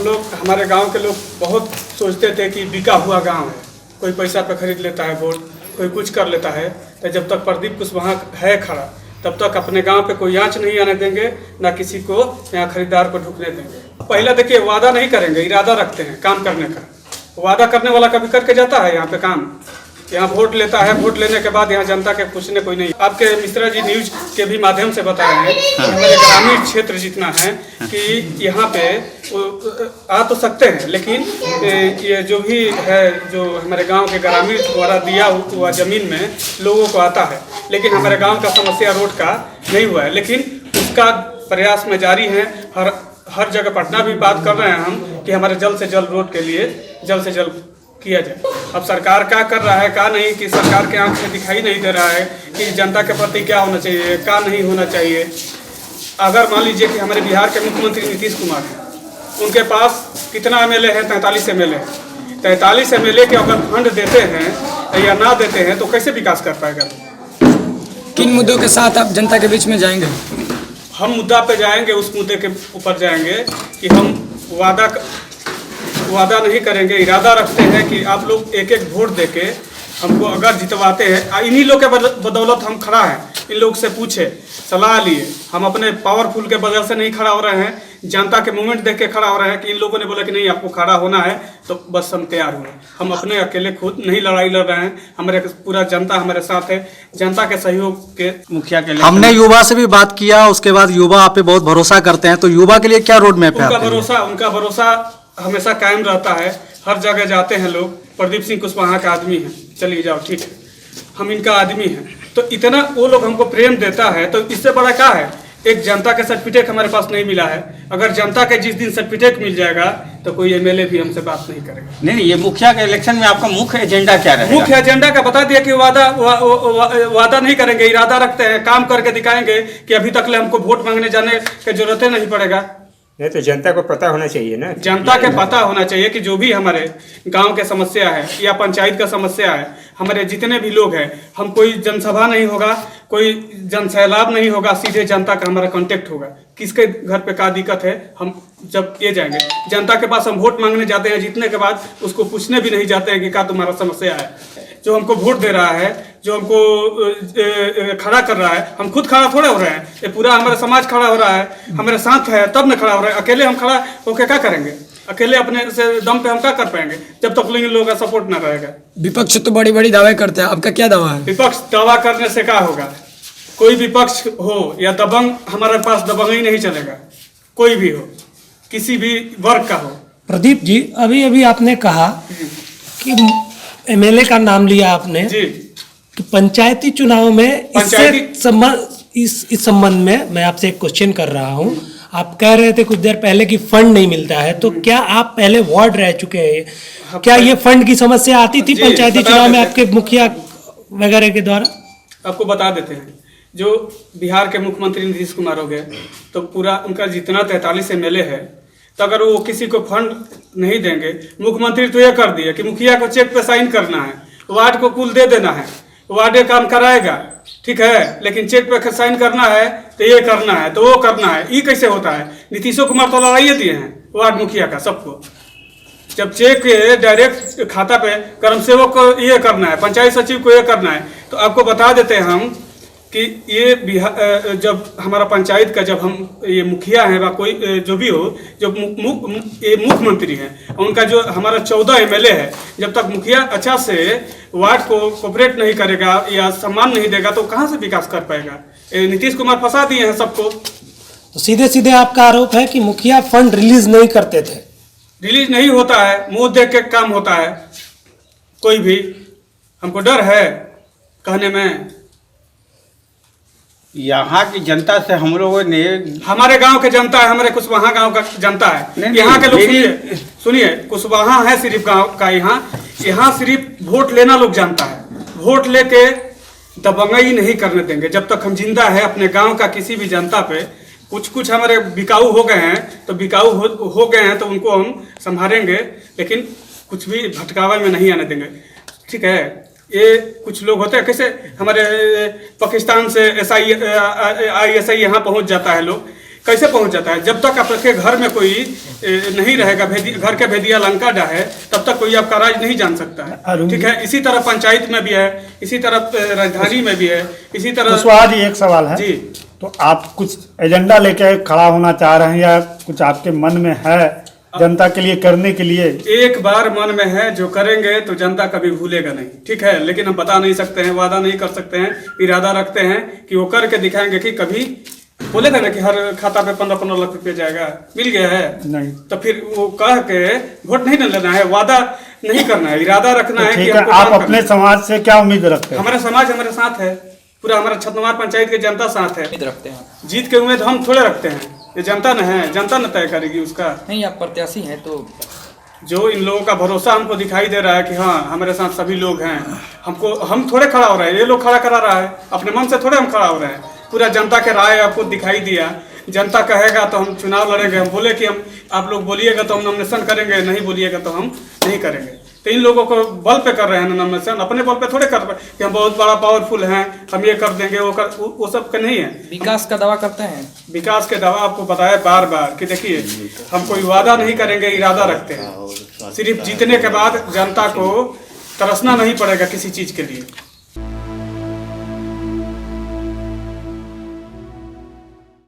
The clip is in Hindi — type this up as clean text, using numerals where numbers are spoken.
लोग, हमारे गांव के लोग बहुत सोचते थे कि बिका हुआ गांव है, कोई पैसा पे खरीद लेता है वोट, कोई कुछ कर लेता है। तो जब तक प्रदीप कुशवाहा है खड़ा, तब तक अपने गांव पे कोई आंच नहीं आने देंगे, ना किसी को यहाँ खरीदार को ढुकने देंगे। पहला देखिए, वादा नहीं करेंगे, इरादा रखते हैं काम करने का। वादा करने वाला कभी करके जाता है यहाँ पे काम, यहाँ वोट लेता है, वोट लेने के बाद यहाँ जनता के पूछने कोई नहीं। आपके मिश्रा जी न्यूज के भी माध्यम से बता रहे हैं कि हमारे ग्रामीण क्षेत्र जितना है कि यहाँ पे आ तो सकते हैं, लेकिन ये जो भी है, जो हमारे गांव के ग्रामीण द्वारा दिया हुआ जमीन में लोगों को आता है, लेकिन हमारे गांव का समस्या रोड का नहीं हुआ है। लेकिन उसका प्रयास में जारी है। हर जगह पटना भी बात कर रहे हैं हम कि हमारे जल्द से जल्द रोड के लिए जल्द से जल्द किया जाए। अब सरकार क्या कर रहा है, क्या नहीं, कि सरकार के आंख से दिखाई नहीं दे रहा है कि जनता के प्रति क्या होना चाहिए, क्या नहीं होना चाहिए। अगर मान लीजिए कि हमारे बिहार के मुख्यमंत्री नीतीश कुमार हैं, उनके पास कितना एमएलए है? 43 एमएलए है। 43 एमएलए के अगर फंड देते हैं या ना देते हैं तो कैसे विकास कर पाएगा? किन मुद्दों के साथ आप जनता के बीच में जाएंगे? हम मुद्दा पे जाएंगे, उस मुद्दे के ऊपर जाएंगे कि हम वादा नहीं करेंगे, इरादा रखते हैं कि आप लोग एक एक वोट देके हमको अगर जितवाते हैं, इन्हीं लोग के बदौलत हम खड़ा हैं। इन लोग से पूछे, सलाह लिए, हम अपने पावरफुल के वजह से नहीं खड़ा हो रहे हैं, जनता के मूवमेंट देख के खड़ा हो रहे हैं कि इन लोगों ने बोला कि नहीं आपको खड़ा होना है, तो बस हम तैयार हुए। हम अपने अकेले खुद नहीं लड़ाई लड़ रहे हैं, हमारे पूरा जनता हमारे साथ है। जनता के सहयोग के मुखिया के लिए हमने युवा से भी बात किया, उसके बाद युवा आप पे बहुत भरोसा करते हैं, तो युवा के लिए क्या रोड मैप है? उनका भरोसा हमेशा कायम रहता है। हर जगह जाते हैं लोग, प्रदीप सिंह कुशवाहा का आदमी है, चलिए जाओ ठीक है, हम इनका आदमी हैं, तो इतना वो लोग हमको प्रेम देता है। तो इससे बड़ा क्या है? एक जनता का सर्टिफिकेट हमारे पास नहीं मिला है। अगर जनता के जिस दिन सर्टिफिकेट मिल जाएगा तो कोई एमएलए भी हमसे बात नहीं करेगा। नहीं, ये मुखिया के इलेक्शन में आपका मुख्य एजेंडा क्या रहेगा? मुख्य एजेंडा का बता दिया कि वादा नहीं करेंगे, इरादा रखते हैं, काम करके दिखाएंगे कि अभी तक ले हमको वोट मांगने जाने की जरूरत नहीं पड़ेगा। नहीं तो जनता को पता होना चाहिए ना, जनता के पता होना चाहिए कि जो भी हमारे गांव के समस्या है या पंचायत का समस्या है, हमारे जितने भी लोग हैं, हम कोई जनसभा नहीं होगा, कोई जनसैलाब नहीं होगा, सीधे जनता का हमारा कांटेक्ट होगा। किसके घर पे क्या दिक्कत है, हम जब ये जाएंगे जनता के पास, हम वोट मांगने जाते हैं, जीतने के बाद उसको पूछने भी नहीं जाते हैं कि क्या तुम्हारा समस्या है। जो हमको वोट दे रहा है, जो हमको खड़ा कर रहा है, हम खुद खड़ा थोड़े हो रहे हैं, ये पूरा हमारा समाज खड़ा हो रहा है, हमारे साथ है तब न खड़ा हो रहा है। अकेले हम खड़ा होकर क्या करेंगे? अकेले अपने से दम पे हम क्या कर पाएंगे जब तक इन लोगों का सपोर्ट ना रहेगा? विपक्ष तो बड़ी बड़ी दावे करते हैं, आपका क्या दावा है? विपक्ष दावा करने से क्या होगा? कोई विपक्ष हो या दबंग, हमारे पास दबंग ही नहीं चलेगा। कोई भी हो, किसी भी वर्ग का हो। प्रदीप जी, अभी अभी आपने कहा कि एमएलए का नाम लिया आपने जी, कि पंचायती चुनाव में इस संबंध में मैं आपसे एक क्वेश्चन कर रहा हूं। आप कह रहे थे कुछ देर पहले कि फंड नहीं मिलता है, तो क्या आप पहले वार्ड रह चुके हैं? क्या ये फंड की समस्या आती थी पंचायती चुनाव में आपके मुखिया वगैरह के द्वारा? आपको बता देते हैं, जो बिहार के मुख्यमंत्री नीतीश कुमार हो गए, तो पूरा उनका जितना 43 एमएलए है, तो अगर वो किसी को फंड नहीं देंगे, मुख्यमंत्री तो यह कर दिया कि मुखिया को चेक पे साइन करना है, वार्ड को कुल दे देना है, वार्ड ये काम कराएगा, ठीक है, लेकिन चेक पे साइन करना है तो ये करना है, तो वो करना है। ये कैसे होता है? नीतीशो कुमार तो लड़ाइए दिए हैं वार्ड मुखिया का सबको। जब चेक डायरेक्ट खाता पे कर्मसेवक को ये करना है, पंचायत सचिव को ये करना है, तो आपको बता देते हैं हम कि ये बिहार, जब हमारा पंचायत का, जब हम ये मुखिया है, कोई जो भी हो, जब ये मुख्यमंत्री हैं, उनका जो हमारा 14 एमएलए है, जब तक मुखिया अच्छा से वार्ड को कोऑपरेट नहीं करेगा या सम्मान नहीं देगा तो कहाँ से विकास कर पाएगा? नीतीश कुमार फंसा दिए हैं सबको। तो सीधे सीधे आपका आरोप है कि मुखिया फंड रिलीज नहीं करते थे? रिलीज नहीं होता है, मुंह देख के काम होता है। कोई भी, हमको डर है कहने में। यहाँ की जनता से हम लोगों ने, हमारे गांव के जनता है, हमारे कुशवाहा गांव का जनता है, यहाँ के लोग सुनिए, कुशवाहा है सिर्फ गांव का, यहाँ सिर्फ वोट लेना लोग जानता है। वोट लेके दबंगाई नहीं करने देंगे जब तक हम जिंदा है। अपने गांव का किसी भी जनता पे कुछ हमारे बिकाऊ हो गए हैं, तो बिकाऊ हो गए हैं तो उनको हम संभालेंगे, लेकिन कुछ भी भटकावा में नहीं आने देंगे, ठीक है। ये कुछ लोग होते हैं, कैसे हमारे पाकिस्तान से ISI यहाँ पहुँच जाता है लोग, कैसे पहुंच जाता है? जब तक आपके घर में कोई नहीं रहेगा, घर के भेदिया लंका है, तब तक कोई आपका राज नहीं जान सकता है। ठीक है, इसी तरह पंचायत में भी है, इसी तरह राजधानी में भी है, इसी तरह। कुशवाहा जी, एक सवाल है जी। तो आप कुछ एजेंडा लेके खड़ा होना चाह रहे हैं या कुछ आपके मन में है जनता के लिए करने के लिए? एक बार मन में है, जो करेंगे तो जनता कभी भूलेगा नहीं। ठीक है, लेकिन हम बता नहीं सकते हैं, वादा नहीं कर सकते हैं, इरादा रखते हैं कि वो करके दिखाएंगे कि कभी बोलेगा ना कि हर खाता पे 15-15 लाख रुपया जाएगा, मिल गया है नहीं तो फिर वो कह के वोट नहीं लेना है, वादा नहीं करना है, इरादा रखना है कि ठीक है, हमको आप काम अपने करना समाज से क्या उम्मीद रखते है। हैं? हमारा समाज हमारे साथ है, पूरा हमारा छतनवार पंचायत की जनता साथ है। रखते हैं जीत के उम्मीद हम थोड़े रखते हैं, ये जनता न है, जनता न तय करेगी उसका। नहीं, आप प्रत्याशी हैं तो जो इन लोगों का भरोसा हमको दिखाई दे रहा है कि हाँ हमारे साथ सभी लोग हैं, हमको हम थोड़े खड़ा हो रहे हैं, ये लोग खड़ा करा रहा है, अपने मन से थोड़े हम खड़ा हो रहे हैं। पूरा जनता के राय आपको दिखाई दिया, जनता कहेगा तो हम चुनाव लड़ेंगे, हम बोले कि हम आप लोग बोलिएगा तो हम नॉमिनेशन करेंगे, नहीं बोलिएगा तो हम नहीं करेंगे। तो इन लोगों को बल पे कर रहे हैं नॉमिनेशन, अपने बल पे थोड़े कर रहे हैं कि हम बहुत बड़ा पावरफुल हैं, हम ये कर देंगे, वो सब का नहीं है। विकास का दावा करते हैं। विकास के दावा आपको बताया बार बार कि देखिए हम कोई वादा नहीं करेंगे, इरादा रखते हैं। सिर्फ जीतने के बाद जनता को तरसना नहीं पड़ेगा किसी चीज के लिए।